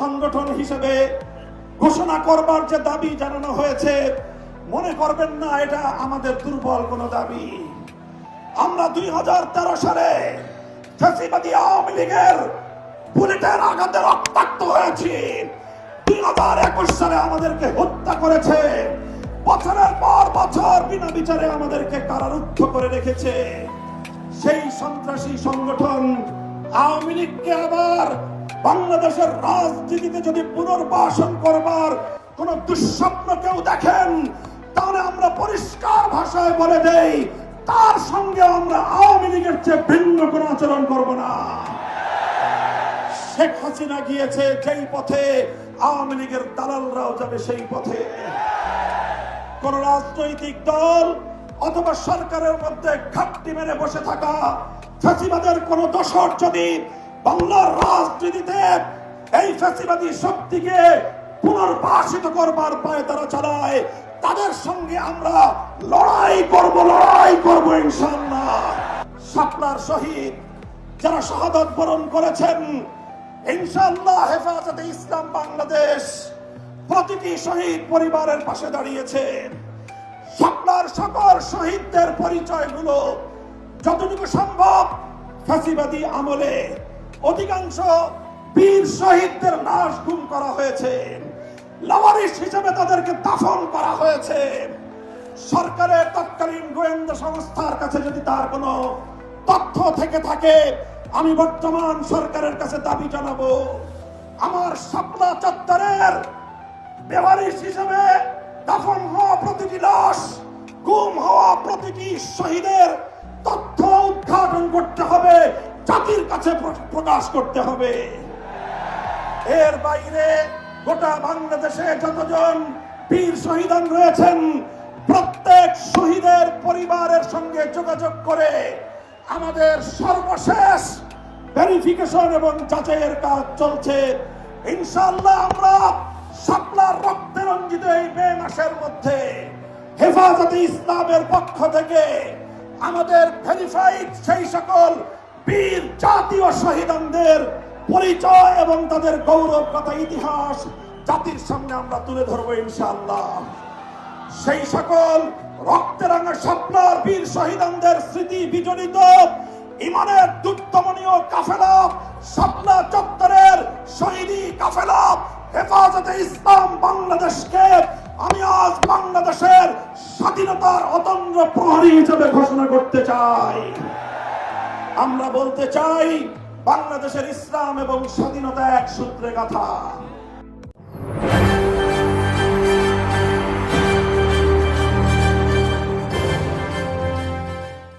সংগঠন হিসেবে ঘোষণা করবার যে দাবি জানানো হয়েছে, মনে করবেন না এটা আমাদের দুর্বল কোনো দাবি। আমরা 2013 সালে ফ্যাসিবাদী আওয়ামী লীগের বুলেটের আঘাতে রক্তাক্ত হয়েছি। 2021 সালে আমাদেরকে হত্যা করেছে, বছরের পর বছর বিনা বিচারে আমাদেরকে কারারুদ্ধ করে রেখেছে। সেই সন্ত্রাসী সংগঠন আওয়ামী লীগকে আবার বাংলাদেশের রাজনীতিতে যদি পুনর্বাসন করবার কোন দুঃস্বপ্ন কেউ দেখেন, তাহলে আমরা পরিষ্কার ভাষায় বলে দেই, তার সঙ্গে আমরা আওয়ামী লীগের চেয়ে ভিন্ন কোন আচরণ করব না। শেখ হাসিনা গিয়েছে যেই পথে, আওয়ামী লীগের দালালরাও যাবে সেই পথে। কোন রাজনৈতিক দল অথবা সরকারের মধ্যে ঘাপটি মেরে বসে থাকা ফ্যাসিবাদের কোন দোসর যদি বাংলার রাজনীতিতে এই ফ্যাসিবাদী শক্তিকে পুনর্বাসিত করবার পায়ে তারা চালায়, তাদের সঙ্গে আমরা লড়াই করব ইনশাআল্লাহ। শাপলার শহীদ যারা শাহাদাত বরণ করেছেন, ইনশাআল্লাহ হেফাজতে ইসলাম বাংলাদেশ প্রতিটি শহীদ পরিবারের পাশে দাঁড়িয়েছে। শাপলার সকল শহীদদের পরিচয়গুলো যতটুকু সম্ভব ফ্যাসিবাদী আমলে অধিকাংশ বীর শহীদদের লাশ গুম করা হয়েছে, লাওয়ারিস হিসেবে তাদেরকে দাফন করা হয়েছে। সরকারের তৎকালীন গোয়েন্দা সংস্থার কাছে যদি তার কোনো তথ্য থেকে থাকে, আমি বর্তমান সরকারের কাছে দাবি জানাবো, আমার শাপলা চত্বরের বেওয়ারিশ হিসেবে দাফন হওয়া প্রতিটি লাশ, গুম হওয়া প্রতিটি শহীদের তথ্য উদ্ঘাটন করতে হবে, জাতির কাছে প্রকাশ করতে হবে। এর বাইরে গোটা বাংলাদেশে যতজন বীর শহীদান রয়েছেন, প্রত্যেক শহীদের পরিবারের সঙ্গে যোগাযোগ করে আমাদের সর্বশেষ ভেরিফিকেশন এবং যাচাইয়ের কাজ চলছে। ইনশাআল্লাহ আমরা শাপলার রক্তে রঞ্জিত এই মে মাসের মধ্যে হেফাজতে ইসলামের পক্ষ থেকে আমাদের ভেরিফাইড সেই সকল বীর জাতীয় শহীদদের পরিচয় এবং তাদের গৌরব কথা ইতিহাস জাতির সামনে আমরা তুলে ধরবো ইনশাআল্লাহ। সেই সকল রক্তে রাঙা শাপলার বীর শহীদদের স্মৃতি বিজড়িত ইমানের দুর্দমনীয় কাফেলা, শাপলা চত্বরের শহীদি কাফেলা হেফাজতে ইসলাম বাংলাদেশকে আমি আজ বাংলাদেশের স্বাধীনতার অতন্দ্র প্রহরী হিসেবে ঘোষণা করতে চাই। আমরা বলতে চাই, বাংলাদেশের ইসলাম এবং স্বাধীনতা এক সূত্রে গাঁথা।